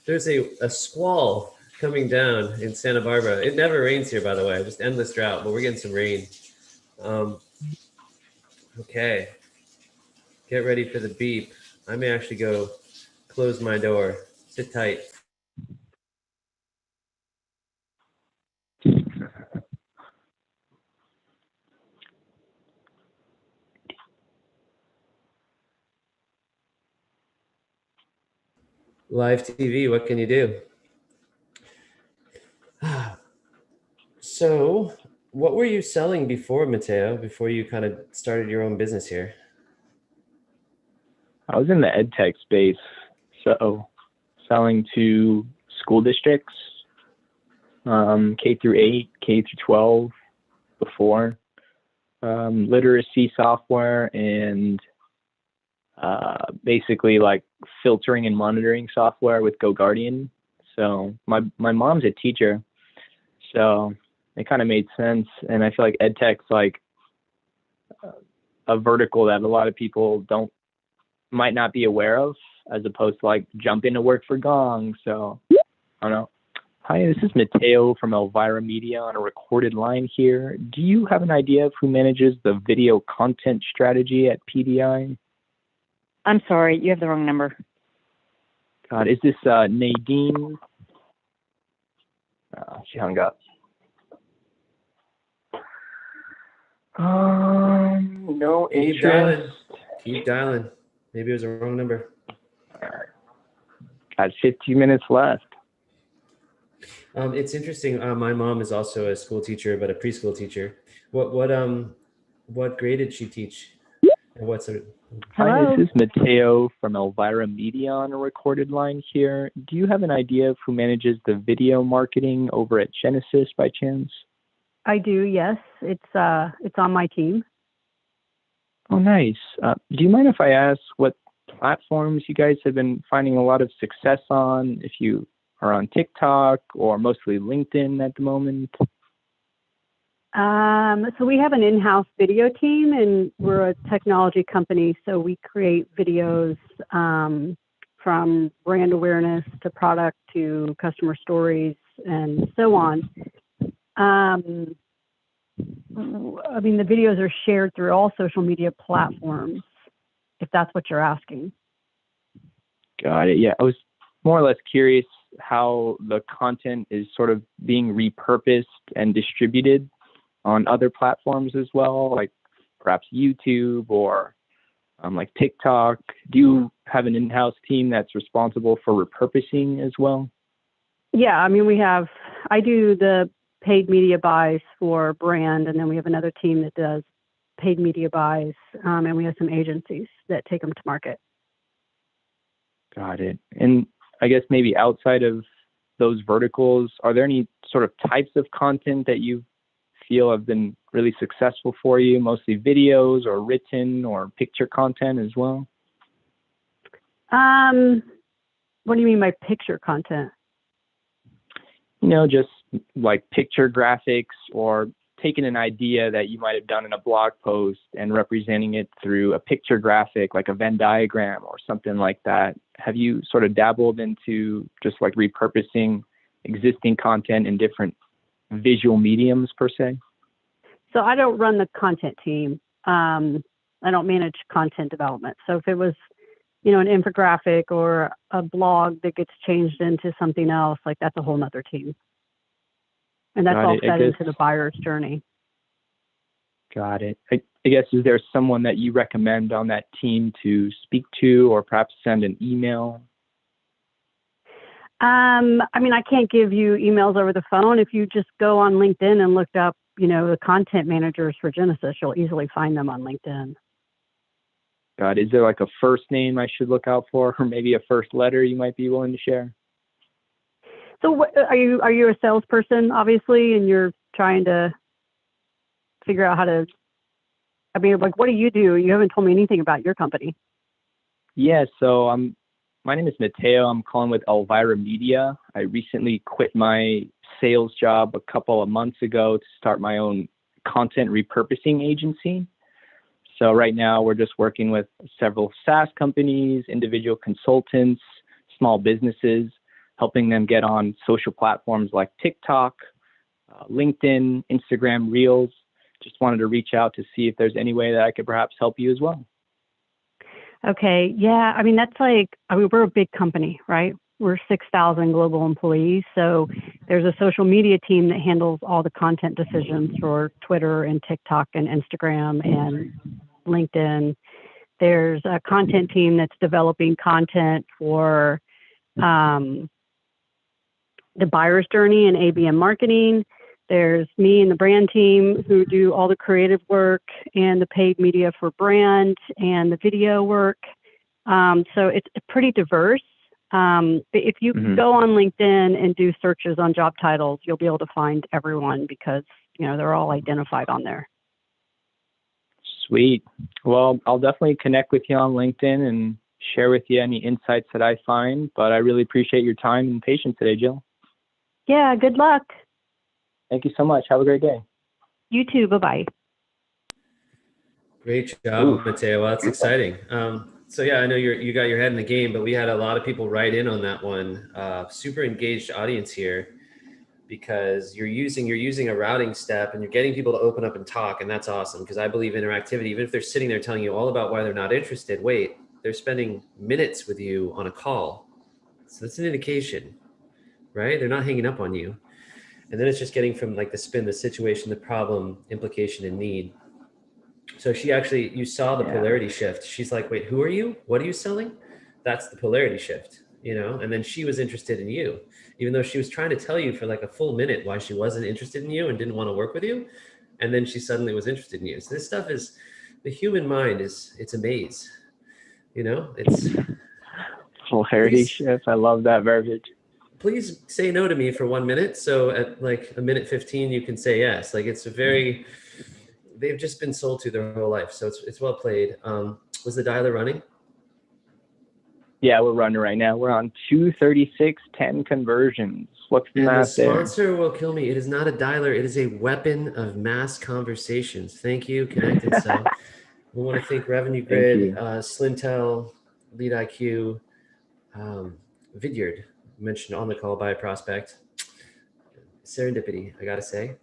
There's a squall coming down in Santa Barbara. It never rains here, by the way, just endless drought, but we're getting some rain. Okay, get ready for the beep. I may actually go close my door. Sit tight. Live TV, what can you do? So, what were you selling before, Mateo, before you kind of started your own business here? I was in the ed tech space, so selling to school districts, K through 8, K through 12 before, literacy software, and basically like filtering and monitoring software with GoGuardian. So my mom's a teacher, so it kind of made sense. And I feel like ed tech's like a vertical that a lot of people might not be aware of, as opposed to like jumping to work for Gong. So I don't know. Hi, this is Mateo from Elvira Media on a recorded line here. Do you have an idea of who manages the video content strategy at PDI? I'm sorry, you have the wrong number. God, is this Nadine? She hung up. No interest. Keep dialing. Maybe it was a wrong number. Got 15 minutes left. It's interesting. My mom is also a school teacher, but a preschool teacher. What grade did she teach? And what sort of? Hi, this is Mateo from Elvira Media on a recorded line here. Do you have an idea of who manages the video marketing over at Genesis by chance? I do, yes. It's on my team. Oh, nice. Do you mind if I ask what platforms you guys have been finding a lot of success on? If you are on TikTok or mostly LinkedIn at the moment? So we have an in-house video team, and we're a technology company, so we create videos from brand awareness to product to customer stories and so on. The videos are shared through all social media platforms, if that's what you're asking. Got it. Yeah, I was more or less curious how the content is sort of being repurposed and distributed on other platforms as well, like perhaps YouTube or like TikTok. Do you have an in-house team that's responsible for repurposing as well? Yeah, I do the paid media buys for brand, and then we have another team that does paid media buys, and we have some agencies that take them to market. Got it. And I guess maybe outside of those verticals, are there any sort of types of content that you feel have been really successful for you, mostly videos or written or picture content as well? What do you mean by picture content? Just like picture graphics, or taking an idea that you might have done in a blog post and representing it through a picture graphic, like a Venn diagram or something like that. Have you sort of dabbled into just like repurposing existing content in different visual mediums per se? So I don't run the content team. I don't manage content development. So if it was, an infographic or a blog that gets changed into something else, like that's a whole nother team. And that's all fed into the buyer's journey. Got it. I guess, is there someone that you recommend on that team to speak to or perhaps send an email? I mean, I can't give you emails over the phone. If you just go on LinkedIn and look up, the content managers for Genesis, you'll easily find them on LinkedIn. God, is there like a first name I should look out for, or maybe a first letter you might be willing to share? So, what, are you a salesperson, obviously, and you're trying to figure out how to? I mean, like, what do? You haven't told me anything about your company. Yeah, so my name is Mateo. I'm calling with Elvira Media. I recently quit my sales job a couple of months ago to start my own content repurposing agency. So right now we're just working with several SaaS companies, individual consultants, small businesses, helping them get on social platforms like TikTok, LinkedIn, Instagram Reels. Just wanted to reach out to see if there's any way that I could perhaps help you as well. Okay. Yeah. I mean, we're a big company, right? We're 6,000 global employees. So there's a social media team that handles all the content decisions for Twitter and TikTok and Instagram and LinkedIn. There's a content team that's developing content for the buyer's journey and ABM marketing. There's me and the brand team who do all the creative work and the paid media for brand and the video work. So it's pretty diverse. But if you go on LinkedIn and do searches on job titles, you'll be able to find everyone because, they're all identified on there. Sweet. Well, I'll definitely connect with you on LinkedIn and share with you any insights that I find. But I really appreciate your time and patience today, Jill. Yeah, good luck. Thank you so much. Have a great day. You too. Bye-bye. Great job, Mateo. Well, that's exciting. So yeah, I know you got your head in the game, but we had a lot of people write in on that one. Super engaged audience here because you're using a routing step and you're getting people to open up and talk, and that's awesome because I believe interactivity, even if they're sitting there telling you all about why they're not interested, wait, they're spending minutes with you on a call. So that's an indication, right? They're not hanging up on you. And then it's just getting from like the spin, the situation, the problem, implication, and need. So you saw the polarity shift. She's like, wait, who are you? What are you selling? That's the polarity shift, and then she was interested in you, even though she was trying to tell you for like a full minute why she wasn't interested in you and didn't want to work with you. And then she suddenly was interested in you. So this stuff is, the human mind it's a maze, it's polarity shift. I love that verbiage. Please say no to me for 1 minute. So at like a minute 15, you can say yes. Like they've just been sold to their whole life. So it's well played. Was the dialer running? Yeah, we're running right now. We're on 23610 conversions. What's the math there? The sponsor will kill me. It is not a dialer. It is a weapon of mass conversations. Thank you, Connected Cell. We want to thank Revenue Grid, Slintel, Lead IQ, Vidyard, mentioned on the call by a prospect. Serendipity, I gotta say.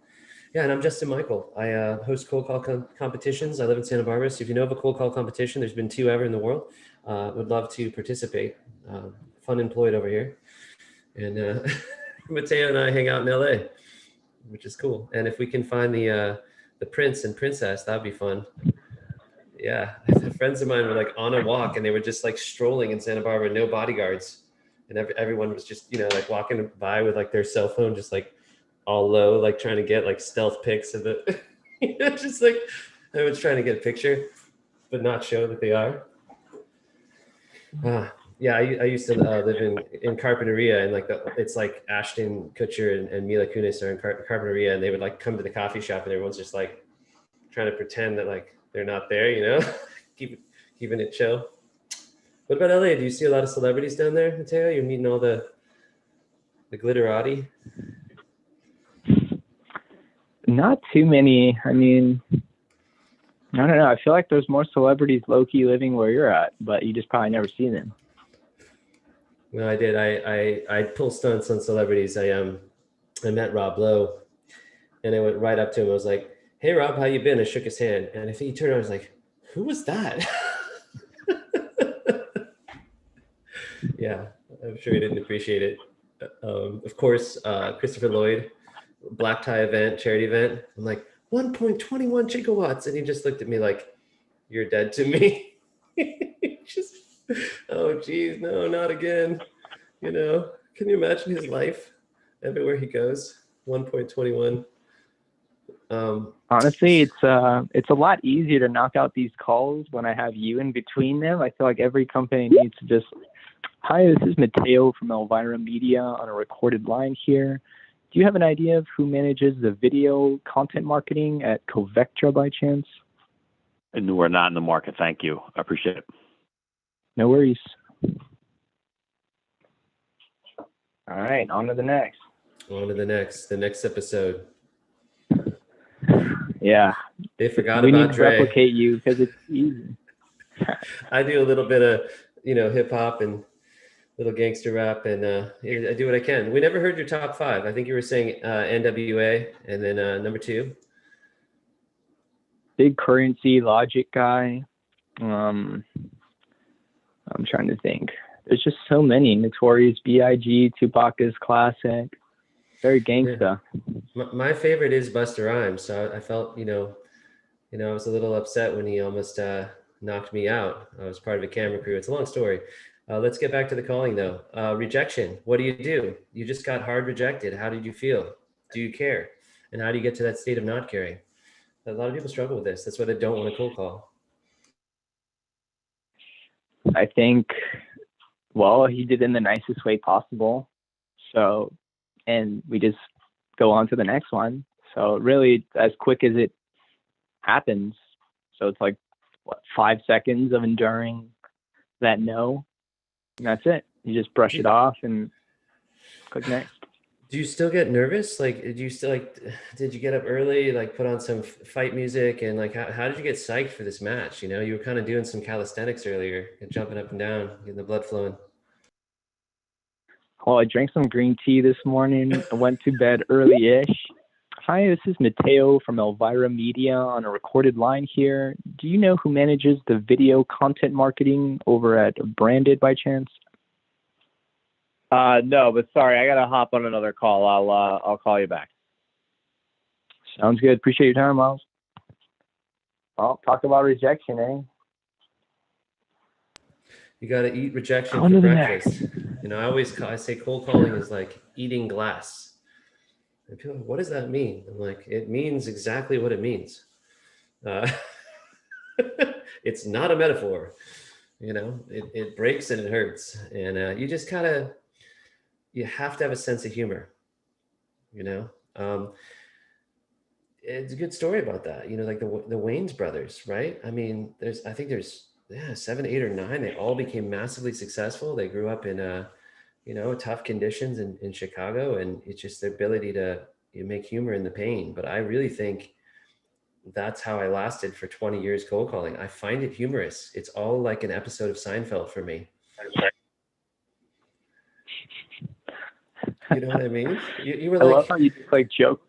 Yeah, and I'm Justin Michael. I host cold call competitions. I live in Santa Barbara. So if you know of a cold call competition, there's been 2 ever in the world. Would love to participate. Fun employed over here. And Mateo and I hang out in LA, which is cool. And if we can find the prince and princess, that'd be fun. Yeah, friends of mine were like on a walk and they were just like strolling in Santa Barbara, no bodyguards. And everyone was just, like walking by with like their cell phone, just like all low, like trying to get like stealth pics of the, just like everyone's trying to get a picture, but not show that they are. Yeah, I used to live in Carpinteria, and like it's like Ashton Kutcher and Mila Kunis are in Carpinteria, and they would like come to the coffee shop, and everyone's just like trying to pretend that like they're not there, keeping it chill. What about LA? Do you see a lot of celebrities down there, Mateo? You're meeting all the glitterati? Not too many. I mean, I don't know. I feel like there's more celebrities low-key living where you're at, but you just probably never see them. No, I did. I pull stunts on celebrities. I met Rob Lowe, and I went right up to him. I was like, "Hey, Rob, how you been?" I shook his hand, and I think he turned around. I was like, "Who was that?" Yeah, I'm sure he didn't appreciate it. Of course, Christopher Lloyd, black tie event, charity event. I'm like, 1.21 gigawatts. And he just looked at me like, you're dead to me. Just, oh, geez, no, not again. You know, can you imagine his life everywhere he goes? 1.21. Honestly, it's a lot easier to knock out these calls when I have you in between them. I feel like every company needs to just, hi, this is Mateo from Elvira Media on a recorded line here. Do you have an idea of who manages the video content marketing at Covectra by chance? And we're not in the market. Thank you. I appreciate it. No worries. All right, on to the next. On to the next episode. Yeah. They forgot we about need to Dre. replicate you because it's easy. I do a little bit of, hip hop and little gangster rap, and I do what I can. We never heard your top 5. I think you were saying NWA, and then number 2. Big Currency, Logic guy. I'm trying to think. There's just so many. Notorious B.I.G., Tupac is classic. Very gangsta. Yeah. My favorite is Busta Rhymes. So I felt, I was a little upset when he almost knocked me out. I was part of a camera crew. It's a long story. Let's get back to the calling though. Rejection. What do? You just got hard rejected. How did you feel? Do you care? And how do you get to that state of not caring? A lot of people struggle with this. That's why they don't want to cold call. I think, well, he did it in the nicest way possible. So, and we just go on to the next one. So really as quick as it happens. So it's like, 5 seconds of enduring that no, and that's it. You just brush it off and click next. Do you still get nervous? Like, did you get up early, like put on some fight music, and like, how did you get psyched for this match? You were kind of doing some calisthenics earlier, jumping up and down, getting the blood flowing. Well, I drank some green tea this morning. I went to bed early-ish. Hi, this is Mateo from Elvira Media on a recorded line here. Do you know who manages the video content marketing over at Branded by chance? No, but sorry, I gotta hop on another call. I'll call you back. Sounds good. Appreciate your time, Miles. Well, talk about rejection, eh? You got to eat rejection for breakfast. I say cold calling is like eating glass. And people are like, what does that mean? I'm like, it means exactly what it means. It's not a metaphor. It breaks and it hurts. And you just you have to have a sense of humor. It's a good story about that. Like the Wayans brothers, right? I mean, I think there's 7, 8, or 9. They all became massively successful. They grew up in tough conditions in Chicago, and it's just their ability to make humor in the pain. But I really think that's how I lasted for 20 years cold calling. I find it humorous. It's all like an episode of Seinfeld for me. You know what I mean? You were like, I love how you just like joke.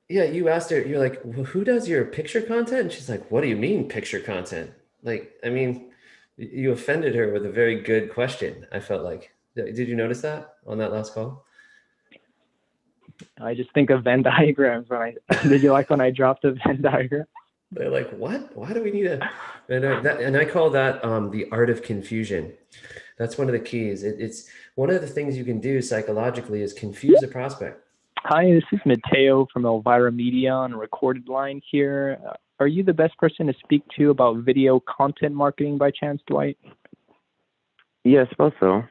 Yeah, you asked her, you're like, well, who does your picture content? And she's like, what do you mean picture content? Like, I mean, you offended her with a very good question, I felt like. Did you notice that on that last call? I just think of Venn diagrams did you like when I dropped a Venn diagram? They're like, what? Why do we need and I call that the art of confusion. That's one of the keys. It's one of the things you can do psychologically is confuse a prospect. Hi, this is Mateo from Elvira Media on a recorded line here. Are you the best person to speak to about video content marketing by chance, Dwight? Yeah, I suppose so.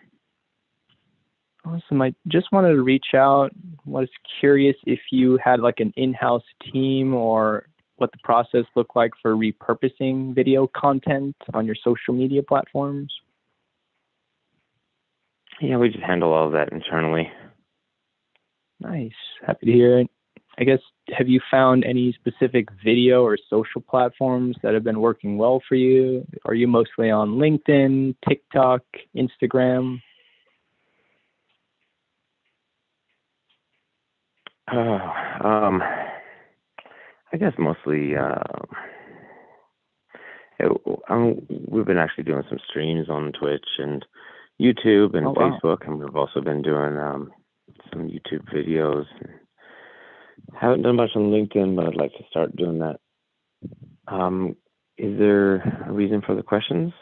Awesome. I just wanted to reach out. Was curious if you had like an in-house team or what the process looked like for repurposing video content on your social media platforms. Yeah, we just handle all of that internally. Nice. Happy to hear it. I guess, have you found any specific video or social platforms that have been working well for you? Are you mostly on LinkedIn, TikTok, Instagram? I guess mostly. We've been actually doing some streams on Twitch and YouTube and Facebook, and we've also been doing some YouTube videos. Haven't done much on LinkedIn, but I'd like to start doing that. Is there a reason for the questions?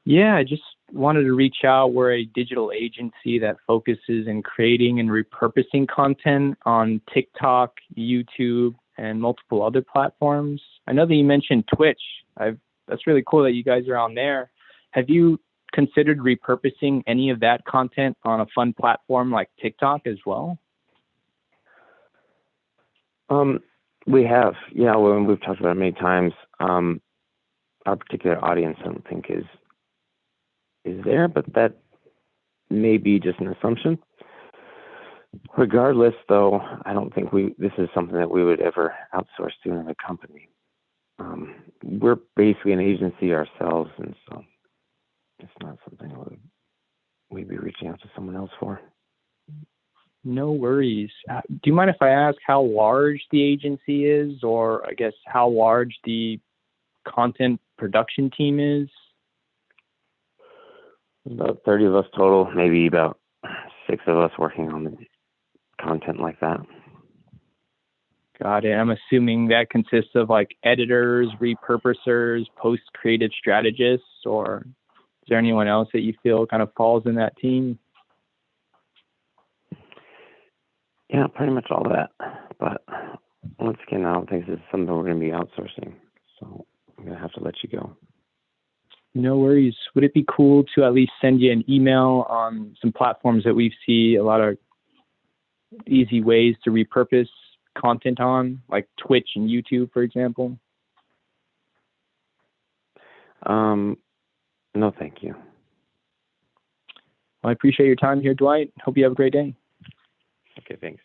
Yeah, I just wanted to reach out. We're a digital agency that focuses in creating and repurposing content on TikTok, YouTube, and multiple other platforms. I know that you mentioned Twitch. That's really cool that you guys are on there. Have you considered repurposing any of that content on a fun platform like TikTok as well? We have, yeah. Well, we've talked about it many times. Our particular audience, I don't think is there, but that may be just an assumption. Regardless, though, I don't think this is something that we would ever outsource to another company. We're basically an agency ourselves, and so it's not something we'd be reaching out to someone else for. No worries. Do you mind if I ask how large the agency is, or I guess how large the content production team is? About 30 of us total, maybe about 6 of us working on the content like that. Got it. I'm assuming that consists of like editors, repurposers, post-creative strategists, or is there anyone else that you feel kind of falls in that team? Yeah, pretty much all that. But once again, I don't think this is something we're going to be outsourcing. So I'm going to have to let you go. No worries. Would it be cool to at least send you an email on some platforms that we see a lot of easy ways to repurpose content on, like Twitch and YouTube, for example? No, thank you. Well, I appreciate your time here, Dwight. Hope you have a great day. Okay, thanks.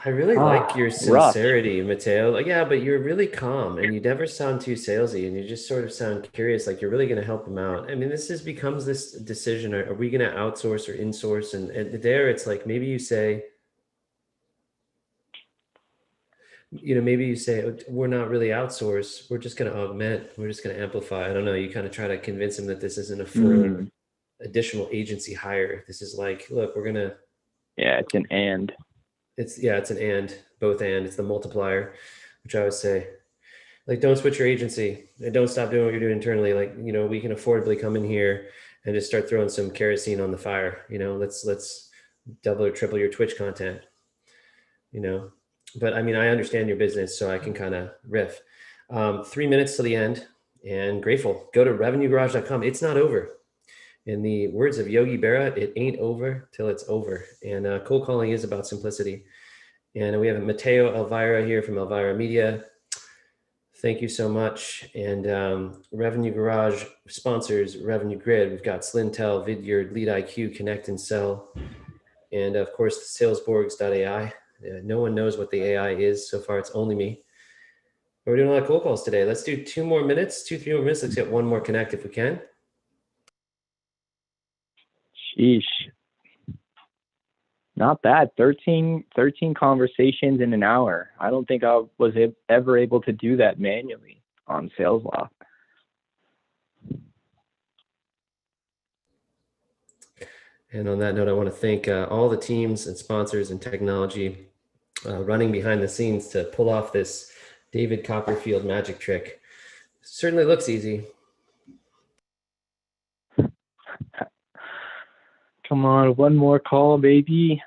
I really like your rough. sincerity, Mateo. Like, yeah, but you're really calm and you never sound too salesy and you just sort of sound curious, like you're really going to help them out. I mean, becomes this decision. Are we going to outsource or insource? And there it's like, maybe you say, "Oh, we're not really outsource. We're just going to augment. We're just going to amplify." I don't know. You kind of try to convince them that this isn't a full additional agency hire. This is like, look, we're going to. Yeah, it's an and. It's an and, both and. It's the multiplier, which I would say. Like, don't switch your agency and don't stop doing what you're doing internally. Like, we can affordably come in here and just start throwing some kerosene on the fire. Let's double or triple your Twitch content. But I mean, I understand your business, so I can kind of riff. 3 minutes to the end, and grateful. Go to revenuegarage.com. It's not over. In the words of Yogi Berra, it ain't over till it's over. And cold calling is about simplicity. And we have Mateo Elvira here from Elvira Media. Thank you so much. And Revenue Garage sponsors Revenue Grid. We've got Slintel, Vidyard, Lead IQ, Connect and Sell. And of course, salesborgs.ai. No one knows what the AI is. So far, it's only me. But we're doing a lot of cold calls today. Let's do 3 more minutes. Let's get one more connect if we can. Sheesh. Not bad. 13 conversations in an hour. I don't think I was ever able to do that manually on SalesLoft. And on that note, I want to thank all the teams and sponsors and technology running behind the scenes to pull off this David Copperfield magic trick. Certainly looks easy. Come on, one more call, baby.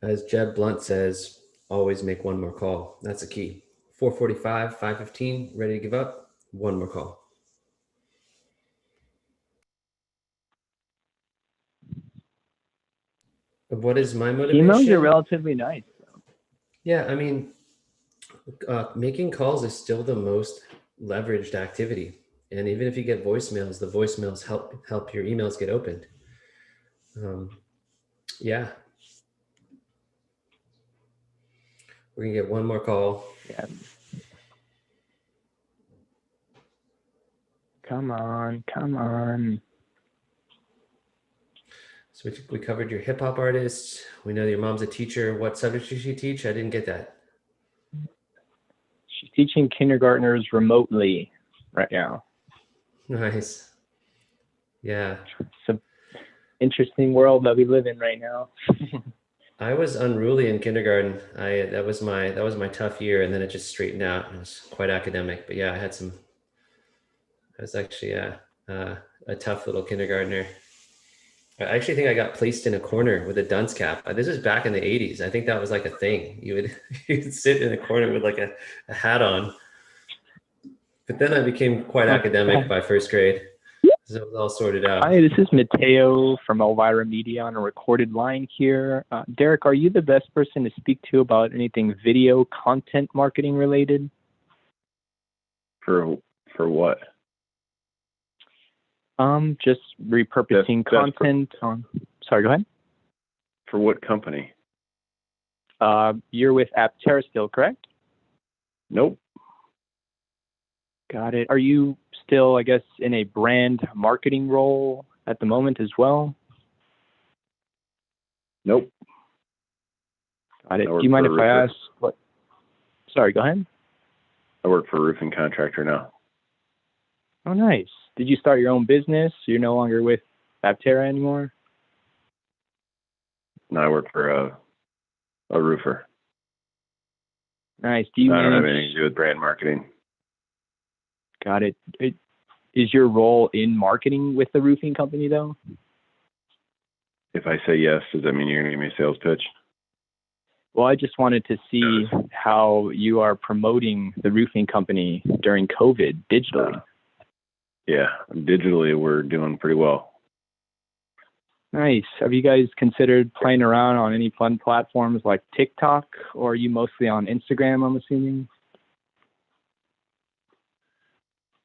As Jeb Blunt says, always make one more call. That's the key. 4:45, 5:15, ready to give up? One more call. What is my motivation? Emails are relatively nice. Yeah, I mean, making calls is still the most leveraged activity. And even if you get voicemails, the voicemails help your emails get opened. Yeah. We're going to get one more call. Yeah. Come on. So we covered your hip hop artists. We know your mom's a teacher. What subject does she teach? I didn't get that. She's teaching kindergartners remotely right now. Nice. Yeah. It's an interesting world that we live in right now. I was unruly in kindergarten. That was my tough year, and then it just straightened out. It was quite academic, but yeah, I was actually a tough little kindergartner. I actually think I got placed in a corner with a dunce cap. This is back in the 80s. I think that was like a thing. You'd sit in a corner with like a hat on. But then I became quite academic by first grade. So it was all sorted out. Hi, this is Mateo from Elvira Media on a recorded line here. Derek, are you the best person to speak to about anything video content marketing related? For what? Just repurposing content on. Sorry, go ahead. For what company? You're with Aptera still, correct? Nope. Got it. Are you still, I guess, in a brand marketing role at the moment as well? Nope. Got it. Do you mind if I ask what? Sorry, go ahead. I work for a roofing contractor now. Oh, nice. Did you start your own business? You're no longer with Aptera anymore? No, I work for a roofer. Nice. Do you I don't have anything to do with brand marketing. Got it. Is your role in marketing with the roofing company, though? If I say yes, does that mean you're going to give me a sales pitch? Well, I just wanted to see how you are promoting the roofing company during COVID digitally. Yeah, digitally, we're doing pretty well. Nice. Have you guys considered playing around on any fun platforms like TikTok, or are you mostly on Instagram, I'm assuming?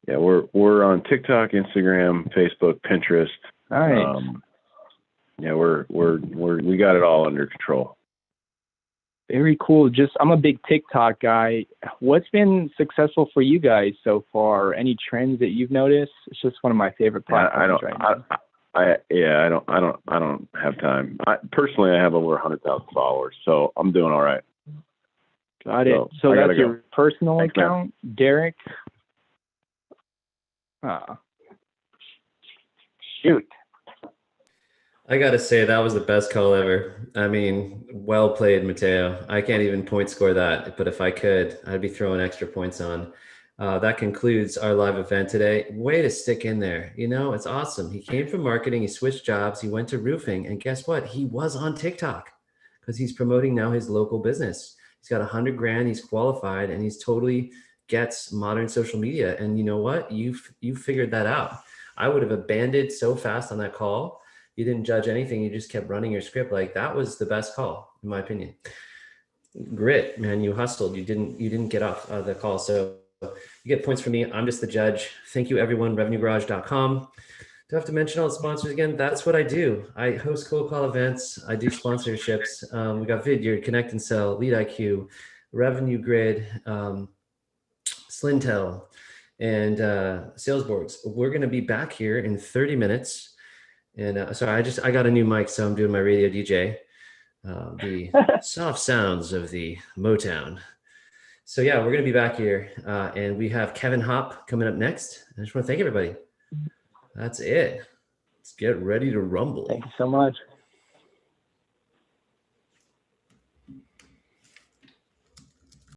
Yeah, we're on TikTok, Instagram, Facebook, Pinterest. Nice. Yeah, we got it all under control. Very cool. I'm a big TikTok guy. What's been successful for you guys so far? Any trends that you've noticed? It's just one of my favorite platforms right now. I don't have time. Personally, I have over 100,000 followers, so I'm doing all right. Got it. So that's your personal account, man. Derek? Shoot. I gotta say, that was the best call ever. I mean, well played, Mateo. I can't even point score that, but if I could, I'd be throwing extra points on. That concludes our live event today. Way to stick in there. You know, it's awesome. He came from marketing, he switched jobs, he went to roofing, and guess what? He was on TikTok because he's promoting now his local business. He's got 100 grand, he's qualified, and he's totally gets modern social media. And you know what? You figured that out. I would have abandoned so fast on that call. You didn't judge anything. You just kept running your script. Like, that was the best call, in my opinion. Grit, man. You hustled. You didn't get off the call. So you get points from me. I'm just the judge. Thank you, everyone. RevenueGarage.com. Do I have to mention all the sponsors again? That's what I do. I host cold call events. I do sponsorships. We got Vidyard, Connect and Sell, Lead IQ, Revenue Grid, Slintel, and Salesboards. We're going to be back here in 30 minutes. And sorry, I got a new mic, so I'm doing my radio DJ, the soft sounds of the Motown. So yeah, we're gonna be back here, and we have Kevin Hop coming up next. I just want to thank everybody. That's it. Let's get ready to rumble. Thank you so much.